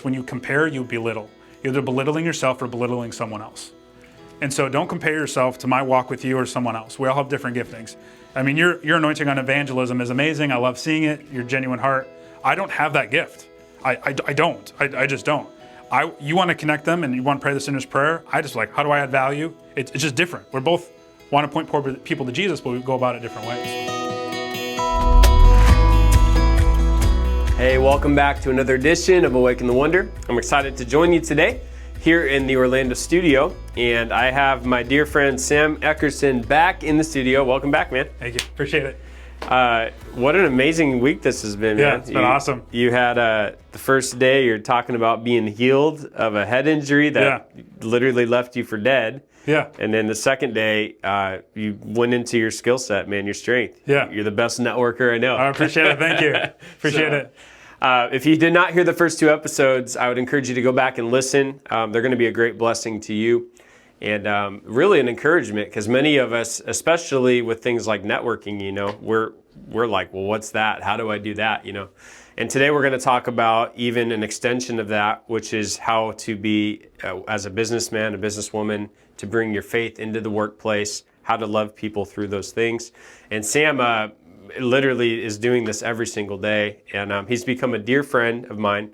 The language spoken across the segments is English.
When you compare, you belittle. You're either belittling yourself or belittling someone else. And so don't compare yourself to my walk with you or someone else. We all have different giftings. I mean, your anointing on evangelism is amazing. I love seeing it, your genuine heart. I don't have that gift. I don't. I just don't. You want to connect them and you want to pray the sinner's prayer. I just like, how do I add value? It's just different. We're both want to point people to Jesus, but we go about it different ways. Hey, welcome back to another edition of Awaken the Wonder. I'm excited to join you today here in the Orlando studio, and I have my dear friend Sam Eckerson back in the studio. Welcome back, man. Thank you. Appreciate it. What an amazing week this has been, man. Yeah, it's been awesome. You had the first day, you're talking about being healed of a head injury that literally left you for dead. Yeah. And then the second day, you went into your skill set, man, your strength. Yeah. You're the best networker I know. I appreciate it. Thank you. Appreciate it. If you did not hear the first two episodes, I would encourage you to go back and listen. They're going to be a great blessing to you and really an encouragement, because many of us, especially with things like networking, you know, we're like, well, what's that? How do I do that? You know, and today we're going to talk about even an extension of that, which is how to be, as a businessman, a businesswoman, to bring your faith into the workplace, how to love people through those things. And Sam literally is doing this every single day, and he's become a dear friend of mine.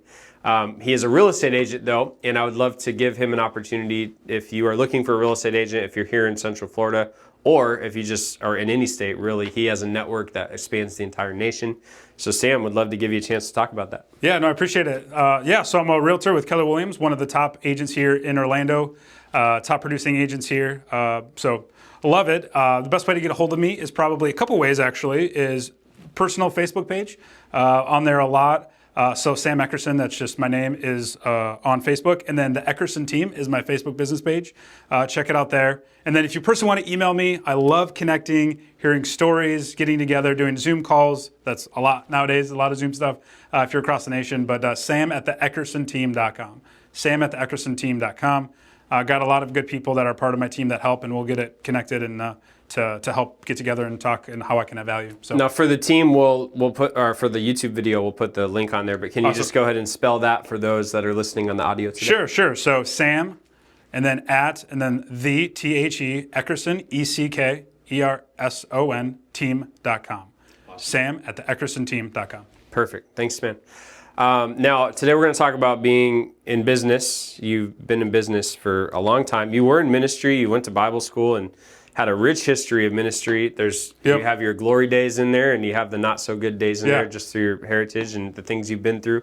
He is a real estate agent, though, and I would love to give him an opportunity if you are looking for a real estate agent, if you're here in Central Florida, or if you just are in any state, really. He has a network that expands the entire nation. So Sam, would love to give you a chance to talk about that. Yeah, no, I appreciate it. So I'm a realtor with Keller Williams, one of the top agents here in Orlando, top producing agents here. So I love it. The best way to get a hold of me is probably a couple ways, actually, is personal Facebook page. On there a lot. So Sam Eckerson, that's just my name, is on Facebook. And then the Eckerson team is my Facebook business page. Check it out there. And then if you personally want to email me, I love connecting, hearing stories, getting together, doing Zoom calls. That's a lot nowadays, a lot of Zoom stuff if you're across the nation. But sam@theeckersonteam.com. sam@theeckersonteam.com. Got a lot of good people that are part of my team that help, and we'll get it connected and to help get together and talk and how I can add value. So now for the team, we'll put, or for the YouTube video, we'll put the link on there. But can you just go ahead and spell that for those that are listening on the audio today? Sure. So Sam, and then the THE Eckerson ECKERSON team.com. Awesome. sam@theeckersonteam.com. Perfect. Thanks, man. Now, today we're going to talk about being in business. You've been in business for a long time. You were in ministry. You went to Bible school and had a rich history of ministry. You have your glory days in there, and you have the not so good days in there, just through your heritage and the things you've been through.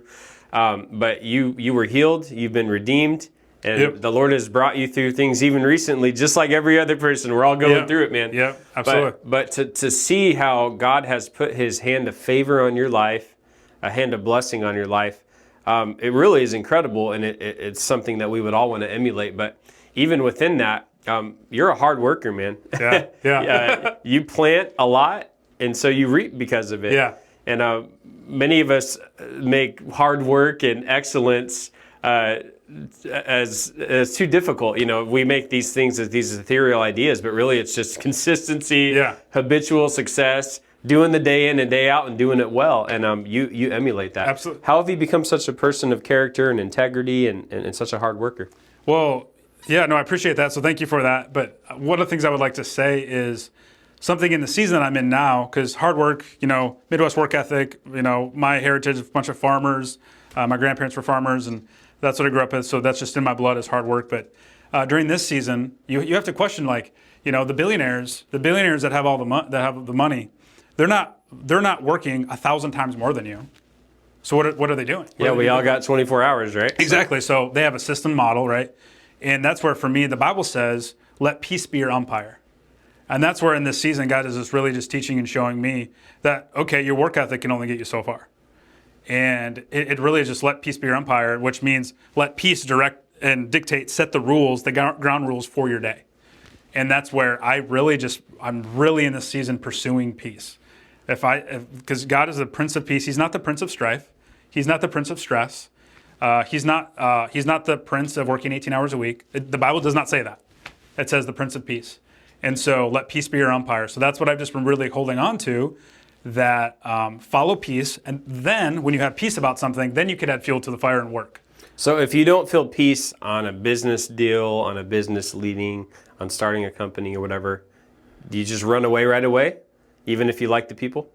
But you were healed. You've been redeemed, and the Lord has brought you through things even recently, just like every other person. We're all going through it, man. Yeah, absolutely. But to see how God has put His hand of favor on your life, a hand of blessing on your life, it really is incredible, and it's something that we would all want to emulate. But even within that, you're a hard worker, man. Yeah. You plant a lot, and so you reap because of it. Yeah. And many of us make hard work and excellence as too difficult. You know, we make these things as these ethereal ideas, but really it's just consistency, habitual success, doing the day in and day out and doing it well. And you emulate that. Absolutely. How have you become such a person of character and integrity and such a hard worker? Well, yeah, no, I appreciate that. So thank you for that. But one of the things I would like to say is something in the season that I'm in now, because hard work, you know, Midwest work ethic, you know, my heritage, a bunch of farmers, my grandparents were farmers, and that's what I grew up with. So that's just in my blood is hard work. But during this season, you have to question, like, you know, the billionaires that have all the money, they're not working 1,000 times more than you. So what are they doing? We all got 24 hours, right? Exactly. So they have a system model, right? And that's where, for me, the Bible says, let peace be your umpire. And that's where in this season, God is just really just teaching and showing me that, okay, your work ethic can only get you so far. And it really is just let peace be your umpire, which means let peace direct and dictate, set the rules, the ground rules for your day. And that's where I'm really in this season pursuing peace. Because God is the Prince of Peace. He's not the Prince of Strife. He's not the Prince of Stress. He's not the Prince of working 18 hours a week. The Bible does not say that. It says the Prince of Peace. And so let peace be your umpire. So that's what I've just been really holding on to, that follow peace. And then when you have peace about something, then you can add fuel to the fire and work. So if you don't feel peace on a business deal, on a business leading, on starting a company or whatever, do you just run away right away, even if you like the people?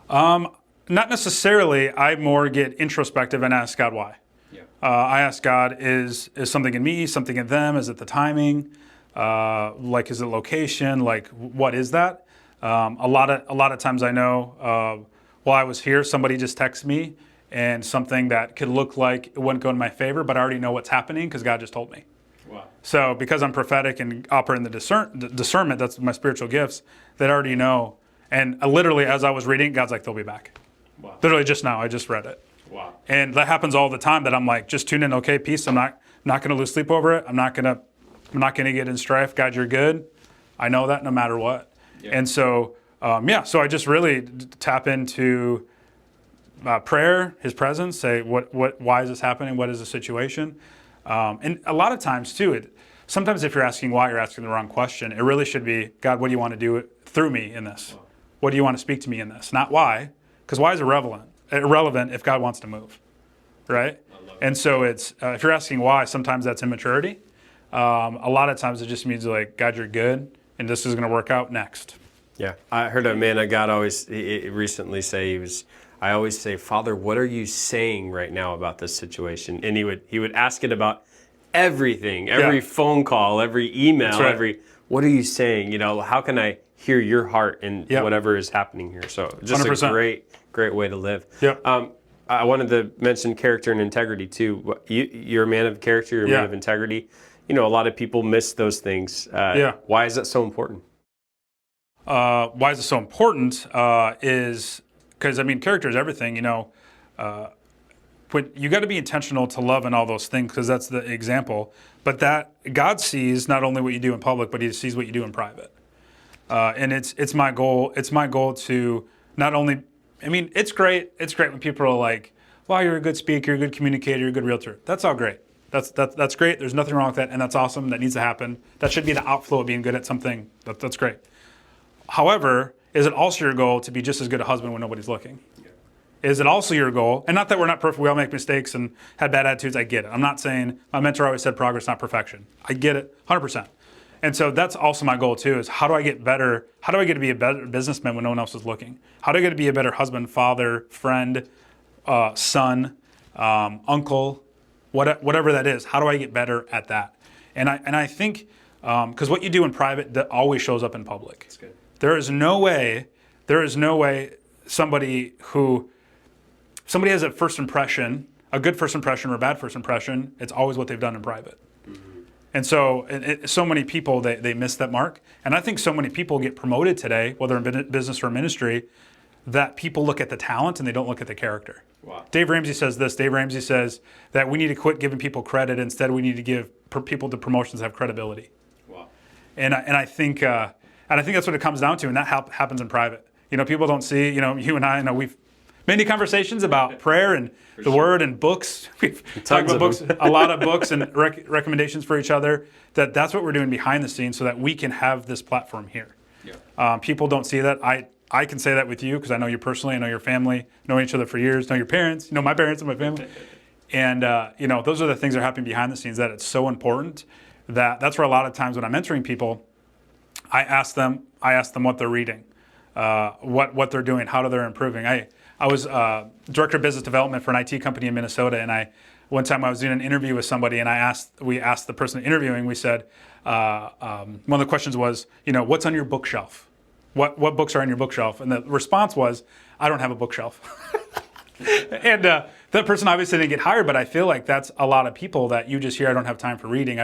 Not necessarily. I more get introspective and ask God why. Yeah. I ask God, is something in me, something in them? Is it the timing? Like, is it location? Like, what is that? A lot of times I know, while I was here, somebody just texted me and something that could look like it wouldn't go in my favor, but I already know what's happening because God just told me. Wow. So because I'm prophetic and operate in the discernment, that's my spiritual gifts, that I already know. And literally, as I was reading, God's like, they'll be back. Wow. Literally just now, I just read it. Wow. And that happens all the time, that I'm like, just tune in, okay, peace. I'm not going to lose sleep over it. I'm not going to get in strife. God, you're good. I know that no matter what. Yeah. And so, so I just really tap into prayer, His presence, say, why is this happening? What is the situation? And a lot of times too, sometimes if you're asking why, you're asking the wrong question. It really should be, God, what do you want to do through me in this? Wow. What do you want to speak to me in this? Not why, because why is irrelevant if God wants to move, right? And so it's, if you're asking why, sometimes that's immaturity. A lot of times it just means like, God, you're good, and this is going to work out next. Yeah, I heard a man of God recently say, I always say, Father, what are you saying right now about this situation? And he would ask it about everything, every phone call, every email, right. What are you saying? How can I hear your heart in whatever is happening here? So just 100%. A great way to live. Yep. I wanted to mention character and integrity too. You're a man of character, you're a man of integrity. A lot of people miss those things. Why is that so important? Why is it so important is because, character is everything, But you got to be intentional to love and all those things, because that's the example. But that God sees not only what you do in public, but He sees what you do in private. And it's my goal. It's my goal to not only, it's great. It's great when people are like, wow, you're a good speaker, you're a good communicator, you're a good realtor. That's all great. That's great. There's nothing wrong with that, and that's awesome. That needs to happen. That should be the outflow of being good at something. That's great. However, is it also your goal to be just as good a husband when nobody's looking? Yeah. Is it also your goal, and not that we're not perfect, we all make mistakes and had bad attitudes, I get it. I'm not saying, my mentor always said progress, not perfection. I get it, 100%. And so that's also my goal too, is how do I get better? How do I get to be a better businessman when no one else is looking? How do I get to be a better husband, father, friend, son, uncle, whatever that is? How do I get better at that? And I think, because what you do in private, that always shows up in public. That's good. There is no way somebody has a first impression, a good first impression or a bad first impression, it's always what they've done in private. Mm-hmm. And so so many people, they miss that mark. And I think so many people get promoted today, whether in business or ministry, that people look at the talent and they don't look at the character. Wow. Dave Ramsey says this. Dave Ramsey says that we need to quit giving people credit. Instead, we need to give people the promotions that have credibility. Wow. And I think that's what it comes down to, and that happens in private. People don't see, you and I, we've many conversations about prayer and the Word and books. We've talked about books, a lot of books and recommendations for each other. That's what we're doing behind the scenes so that we can have this platform here. Yeah. People don't see that. I can say that with you because I know you personally, I know your family, know each other for years, know your parents, my parents and my family. And, those are the things that are happening behind the scenes, that it's so important that's where a lot of times when I'm mentoring people, I ask them what they're reading, what they're doing, how they're improving. I was director of business development for an IT company in Minnesota, and one time I was doing an interview with somebody, and we asked the person interviewing, we said, one of the questions was, what's on your bookshelf? What books are on your bookshelf? And the response was, I don't have a bookshelf. And that person obviously didn't get hired, but I feel like that's a lot of people that you just hear, I don't have time for reading.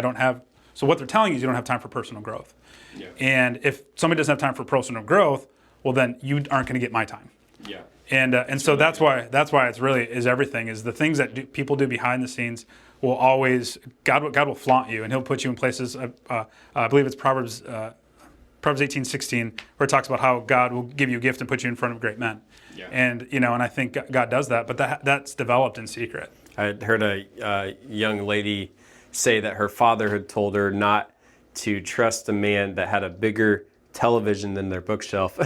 So what they're telling you is you don't have time for personal growth. Yeah. And if somebody doesn't have time for personal growth, well, then you aren't going to get my time. Yeah. And so that's why it's really is everything, is the things that people do behind the scenes will always, God will flaunt you, and He'll put you in places, I believe it's Proverbs 18:16, where it talks about how God will give you a gift and put you in front of great men. Yeah. And, and I think God does that, but that's developed in secret. I heard a young lady say that her father had told her not to trust a man that had a bigger television than their bookshelf.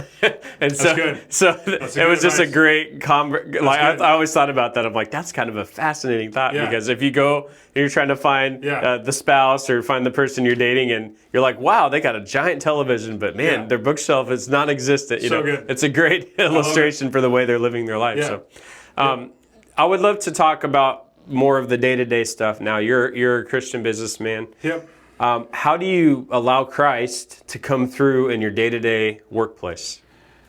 And so, good. It was just a great I always thought about that. I'm like, that's kind of a fascinating thought, Yeah. because if you go and you're trying to find the spouse or find the person you're dating, and you're like, wow, they got a giant television, but man, their bookshelf is non-existent. You know, good. it's a great illustration for the way they're living their life. Yeah. So, I would love to talk about more of the day-to-day stuff now. You're a Christian businessman. Yep. How do you allow Christ to come through in your day-to-day workplace?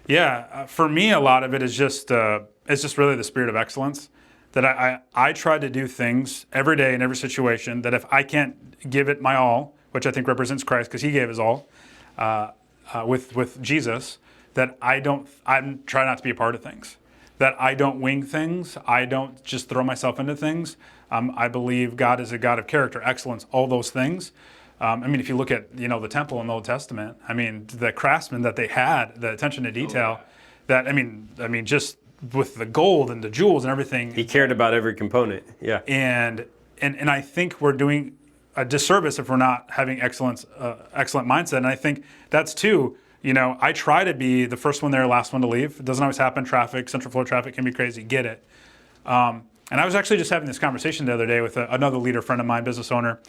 Yeah, for me, a lot of it is just it's just really the spirit of excellence. That I try to do things every day in every situation that if I can't give it my all, which I think represents Christ because He gave His all, with Jesus, that I try not to be a part of things. That I don't wing things. I don't just throw myself into things. I believe God is a God of character, excellence, all those things. I mean, if you look at the temple in the Old Testament, I mean, the craftsmen that they had, the attention to detail, that I mean, just with the gold and the jewels and everything. He cared about every component. Yeah. And I think we're doing a disservice if we're not having excellent mindset. And I think that's too. I try to be the first one there, last one to leave. It doesn't always happen. Central Florida traffic can be crazy. Get it. And I was actually just having this conversation the other day with another leader friend of mine, business owner,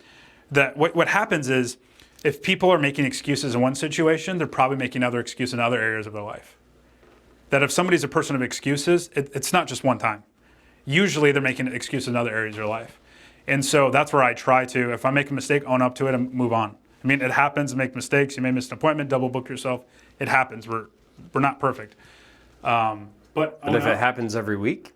that what happens is if people are making excuses in one situation, they're probably making other excuses in other areas of their life. That if somebody's a person of excuses, it's not just one time. Usually they're making excuses in other areas of their life. And so that's where I try to, if I make a mistake, own up to it and move on. I mean, it happens, make mistakes. You may miss an appointment, double book yourself. It happens. We're not perfect. But if it happens every week,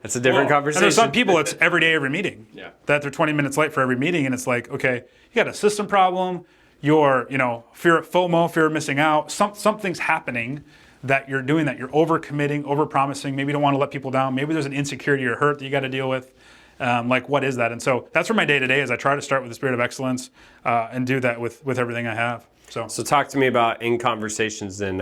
that's a different conversation. And there's some people, it's every day, every meeting. Yeah. That they're 20 minutes late for every meeting, and it's like, okay, you got a system problem. You're, fear of FOMO, fear of missing out. Something's happening that you're doing that. You're overcommitting, overpromising. Maybe you don't want to let people down. Maybe there's an insecurity or hurt that you got to deal with. Like, what is that? And so that's where my day-to-day is. I try to start with the spirit of excellence and do that with everything I have. So talk to me about in conversations then.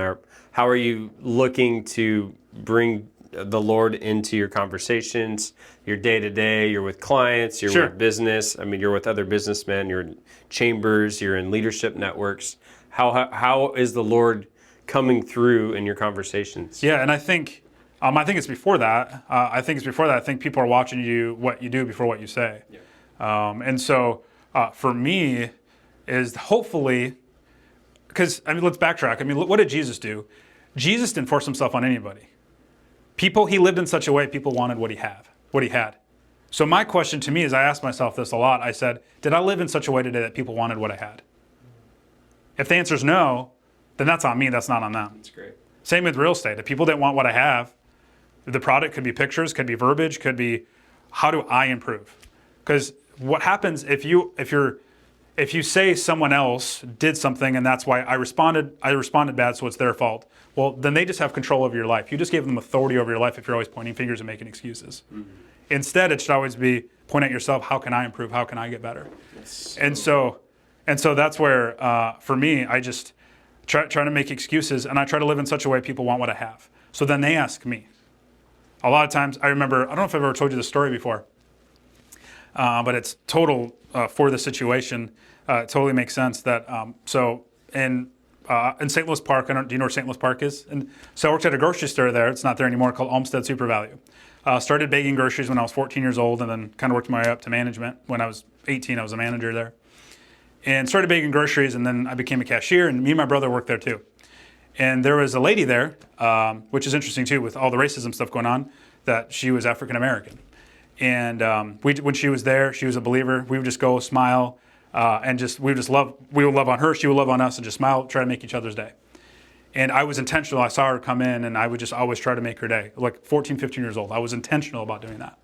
How are you looking to bring the Lord into your conversations, your day-to-day? You're with clients, you're with business. I mean, you're with other businessmen, you're in chambers, you're in leadership networks. How is the Lord coming through in your conversations? Yeah, and I think it's before that. I think people are watching what you do before what you say. Yeah. And so for me is hopefully, because let's backtrack. What did Jesus do? Jesus didn't force himself on anybody. He lived in such a way people wanted what he had. So my question to me is, I asked myself this a lot. I said, did I live in such a way today that people wanted what I had? If the answer is no, then that's on me. That's not on them. That's great. Same with real estate. If people didn't want what I have, the product could be pictures, could be verbiage, could be how do I improve? Because what happens if you say someone else did something and that's why I responded bad, so it's their fault. Well, then they just have control over your life. You just gave them authority over your life if you're always pointing fingers and making excuses. Mm-hmm. Instead, it should always be point at yourself. How can I improve? How can I get better? And so that's where for me, I just try to make excuses, and I try to live in such a way people want what I have. So then they ask me. A lot of times, I remember, I don't know if I've ever told you this story before, but it's total for the situation. It totally makes sense that, so in St. Louis Park, do you know where St. Louis Park is? And so I worked at a grocery store there. It's not there anymore, called Olmsted Super Value. Started bagging groceries when I was 14 years old, and then kind of worked my way up to management. When I was 18, I was a manager there. And started bagging groceries, and then I became a cashier, and me and my brother worked there too. And there was a lady there, which is interesting too, with all the racism stuff going on, that she was African American. And when she was there, she was a believer. We would just go smile, and we would love on her, she would love on us, and just smile, try to make each other's day. And I was intentional. I saw her come in, and I would just always try to make her day. Like 14, 15 years old, I was intentional about doing that.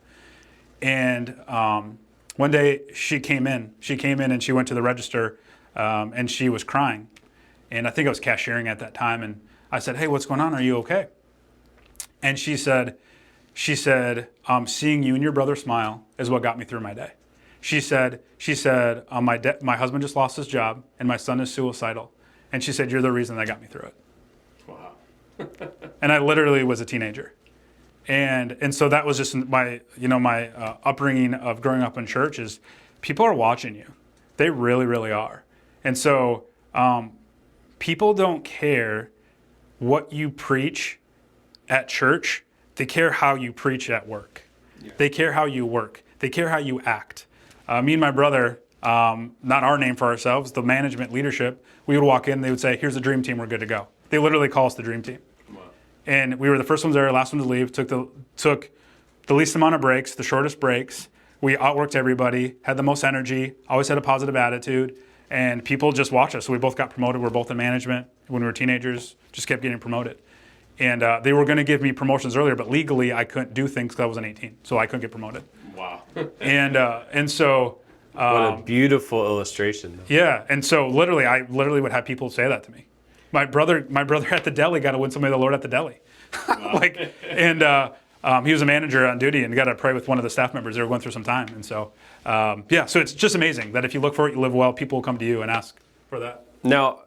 And one day she came in and she went to the register, and she was crying. And I think I was cashiering at that time, and I said, "Hey, what's going on? Are you okay?" And she said, "Seeing you and your brother smile is what got me through my day." She said, my husband just lost his job, and my son is suicidal. And she said, "You're the reason that got me through it." Wow. And I literally was a teenager. And so that was just my upbringing of growing up in church is people are watching you. They really, really are. And so people don't care what you preach at church. They care how you preach at work. Yeah. They care how you work. They care how you act. Me and my brother, not our name for ourselves, the management leadership, we would walk in, they would say, here's the dream team, we're good to go. They literally call us the dream team. Wow. And we were the first ones there, last ones to leave, took the least amount of breaks, the shortest breaks. We outworked everybody, had the most energy, always had a positive attitude, and people just watch us. So we both got promoted. We're both in management when we were teenagers, just kept getting promoted. And they were going to give me promotions earlier, but legally I couldn't do things because I wasn't 18, so I couldn't get promoted. Wow. and so... what a beautiful illustration, though. Yeah, and so I literally would have people say that to me. My brother at the deli got to win somebody the Lord at the deli. Wow. He was a manager on duty and got to pray with one of the staff members. They were going through some time. And so, so it's just amazing that if you look for it, you live well, people will come to you and ask for that. Now,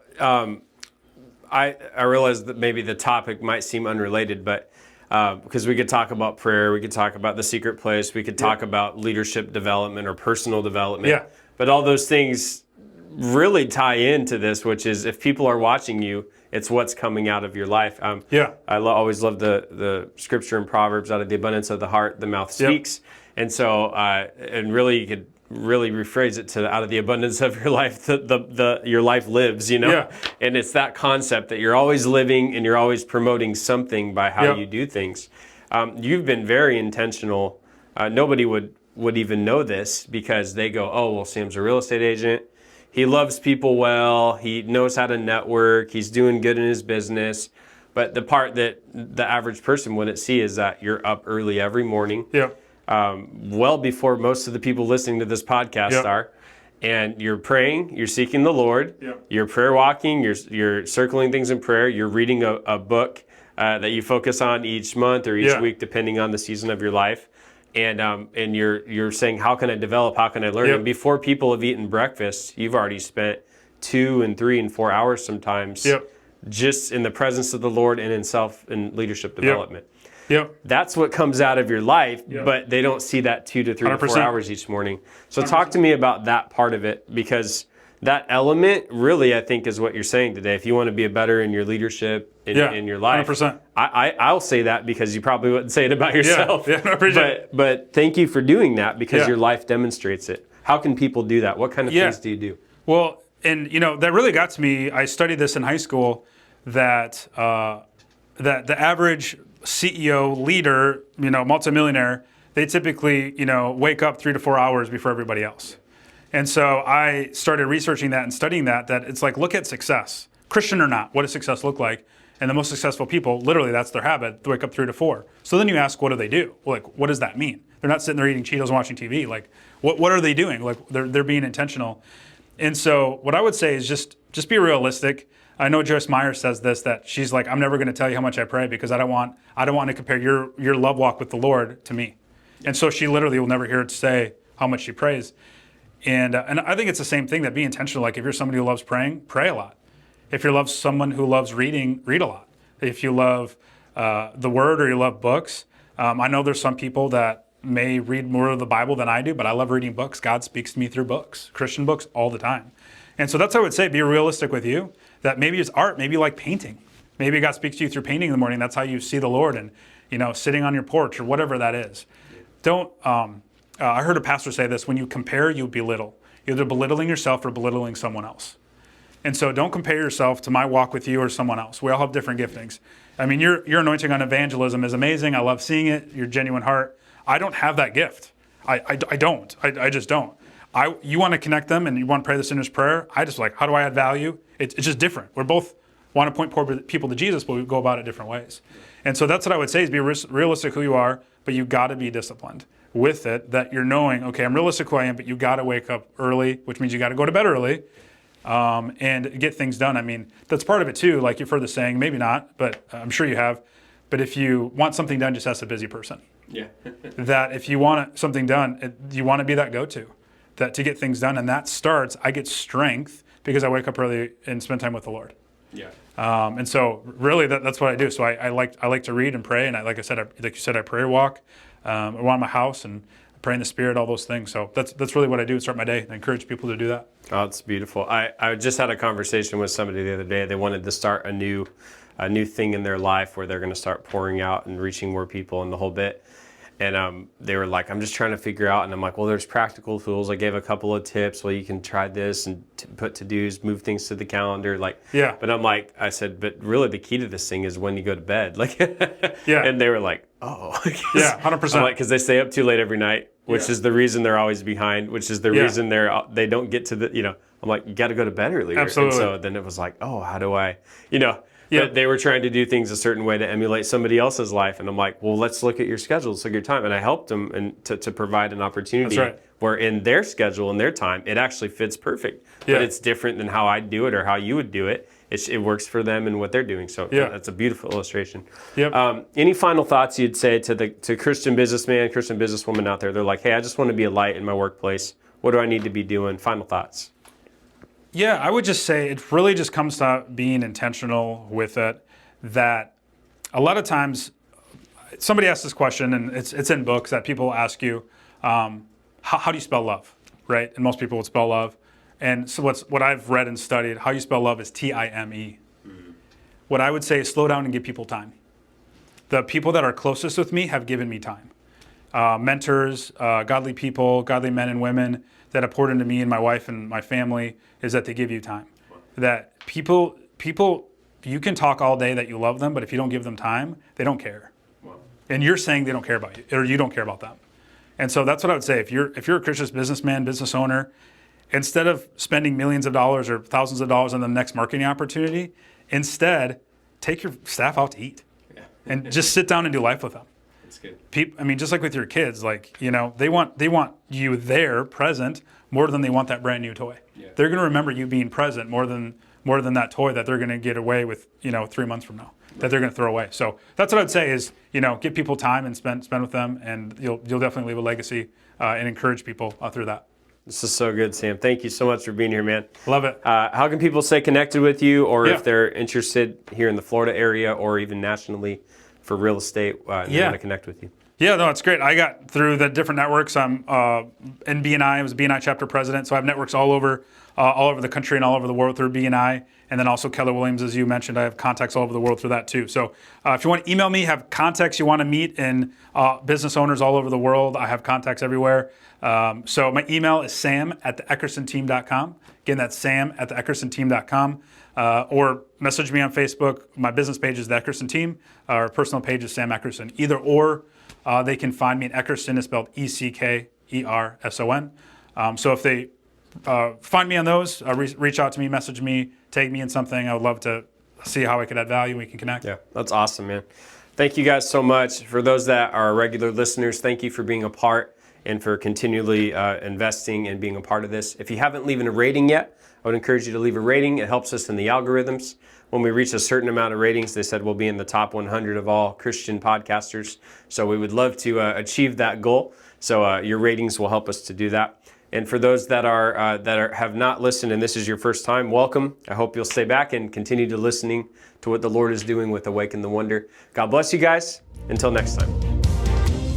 I realize that maybe the topic might seem unrelated, but because we could talk about prayer, we could talk about the secret place, we could talk about leadership development or personal development. Yeah. But all those things really tie into this, which is if people are watching you, it's what's coming out of your life. I always love the scripture in Proverbs, out of the abundance of the heart, the mouth speaks. Yep. And so, and really you could really rephrase it to out of the abundance of your life, your life lives, Yeah. And it's that concept that you're always living and you're always promoting something by how you do things. You've been very intentional. Nobody would even know this because they go, oh, well, Sam's a real estate agent. He loves people well. He knows how to network. He's doing good in his business. But the part that the average person wouldn't see is that you're up early every morning. Yeah. Well before most of the people listening to this podcast are. And you're praying, you're seeking the Lord, you're prayer walking, you're circling things in prayer, you're reading a book that you focus on each month or each week, depending on the season of your life. And you're saying, how can I develop? How can I learn? And before people have eaten breakfast, you've already spent 2 and 3 and 4 hours sometimes just in the presence of the Lord and in leadership development. That's what comes out of your life, but they don't see that 2 to 3 to 4 hours each morning. So 100%. Talk to me about that part of it, because that element really, I think, is what you're saying today. If you want to be better in your leadership, in your life, 100%. I'll say that because you probably wouldn't say it about yourself. I appreciate it. But thank you for doing that because your life demonstrates it. How can people do that? What kind of things do you do? Well, and that really got to me. I studied this in high school, that the average CEO, leader, multimillionaire, they typically, wake up 3 to 4 hours before everybody else. And so I started researching that and studying that it's like, look at success, Christian or not, what does success look like? And the most successful people, literally that's their habit, they wake up 3 to 4. So then you ask, what do they do? Like, what does that mean? They're not sitting there eating Cheetos and watching TV. Like, what are they doing? Like, they're being intentional. And so what I would say is just be realistic. I know Joyce Meyer says this, that she's like, I'm never going to tell you how much I pray because I don't want to compare your love walk with the Lord to me. And so she literally will never hear it say how much she prays. And I think it's the same thing, that be intentional. Like if you're somebody who loves praying, pray a lot. If you love someone who loves reading, read a lot. If you love the Word or you love books, I know there's some people that may read more of the Bible than I do, but I love reading books. God speaks to me through books, Christian books, all the time. And so that's what I would say, be realistic with you, that maybe it's art, maybe you like painting. Maybe God speaks to you through painting in the morning. That's how you see the Lord, and sitting on your porch or whatever that is. Don't, I heard a pastor say this, when you compare, you belittle. You're either belittling yourself or belittling someone else. And so don't compare yourself to my walk with you or someone else. We all have different giftings. I mean, your anointing on evangelism is amazing. I love seeing it, your genuine heart. I don't have that gift. I don't. I just don't. You want to connect them and you want to pray the sinner's prayer. I just how do I add value? It's just different. We're both want to point poor people to Jesus, but we go about it different ways. And so that's what I would say, is be realistic who you are, but you got to be disciplined with it, that you're knowing, okay, I'm realistic who I am, but you got to wake up early, which means you got to go to bed early and get things done. I mean, that's part of it too. Like you've heard the saying, maybe not, but I'm sure you have. But if you want something done, just ask a busy person. Yeah. That if you want something done, you want to be that go-to, that to get things done. And that starts, I get strength because I wake up early and spend time with the Lord. Yeah. And so really that's what I do. So I like to read and pray. And like you said, I prayer walk around my house and pray in the Spirit, all those things. So that's really what I do to start my day. I encourage people to do that. Oh, it's beautiful. I just had a conversation with somebody the other day. They wanted to start a new thing in their life where they're going to start pouring out and reaching more people and the whole bit. And they were like, I'm just trying to figure out. And I'm like, well, there's practical tools. I gave a couple of tips. Well, you can try this and put to-dos, move things to the calendar. Yeah. But I'm like, I said, but really the key to this thing is when you go to bed. Yeah. And they were like, oh. Yeah, 100%. I'm like, because they stay up too late every night, which is the reason they're always behind, which is the reason they don't get to the, I'm like, you got to go to bed earlier. Absolutely. And so then it was like, oh, how do I, Yep. But they were trying to do things a certain way to emulate somebody else's life. And I'm like, well, let's look at your schedule, let's look at your time. And I helped them to provide an opportunity where in their schedule and their time, it actually fits perfect. Yeah. But it's different than how I do it or how you would do it. It works for them and what they're doing. So that's a beautiful illustration. Yep. Any final thoughts you'd say to Christian businessman, Christian businesswoman out there? They're like, hey, I just want to be a light in my workplace. What do I need to be doing? Final thoughts. Yeah, I would just say it really just comes to being intentional with it. That a lot of times somebody asks this question, and it's in books that people ask you, how do you spell love, right? And most people would spell love. And so what I've read and studied, how you spell love is Time. Mm-hmm. What I would say is slow down and give people time. The people that are closest with me have given me time. Mentors, godly people, godly men and women that have poured into me and my wife and my family is that they give you time. Wow. That people, you can talk all day that you love them, but if you don't give them time, they don't care. Wow. And you're saying they don't care about you, or you don't care about them. And so that's what I would say. If you're a Christian businessman, business owner, instead of spending millions of dollars or thousands of dollars on the next marketing opportunity, instead take your staff out to eat and just sit down and do life with them. That's good. Just like with your kids, they want you there, present, more than they want that brand new toy. Yeah. They're going to remember you being present more than that toy that they're going to get away with, 3 months from now, that they're going to throw away. So that's what I'd say is, give people time and spend with them, and you'll definitely leave a legacy and encourage people through that. This is so good, Sam. Thank you so much for being here, man. Love it. How can people stay connected with you, or if they're interested here in the Florida area or even nationally for real estate and they want to connect with you? Yeah, no, it's great. I got through the different networks. I'm in BNI. I was a BNI chapter president, so I have networks all over the country and all over the world through BNI. And then also Keller Williams, as you mentioned, I have contacts all over the world through that too. So if you want to email me, have contacts you want to meet in business owners all over the world, I have contacts everywhere. So my email is sam@theeckersonteam.com. Again, that's sam@theeckersonteam.com. Or message me on Facebook. My business page is the Eckerson Team. Our personal page is Sam Eckerson. Either or, they can find me. Eckerson is spelled Eckerson. So if they find me on those, reach out to me, message me, tag me in something. I would love to see how I could add value and we can connect. Yeah, that's awesome, man. Thank you guys so much. For those that are regular listeners, thank you for being a part and for continually investing and being a part of this. If you haven't leaving a rating yet, I would encourage you to leave a rating. It helps us in the algorithms. When we reach a certain amount of ratings, they said we'll be in the top 100 of all Christian podcasters. So we would love to achieve that goal. So your ratings will help us to do that. And for those that have not listened and this is your first time, welcome. I hope you'll stay back and continue to listening to what the Lord is doing with Awaken the Wonder. God bless you guys. Until next time.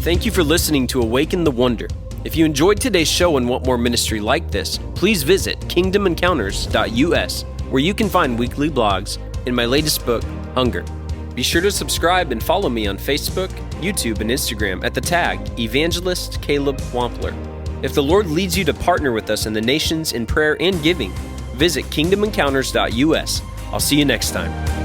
Thank you for listening to Awaken the Wonder. If you enjoyed today's show and want more ministry like this, please visit kingdomencounters.us, where you can find weekly blogs and my latest book, Hunger. Be sure to subscribe and follow me on Facebook, YouTube, and Instagram at the tag Evangelist Caleb Wampler. If the Lord leads you to partner with us in the nations in prayer and giving, visit kingdomencounters.us. I'll see you next time.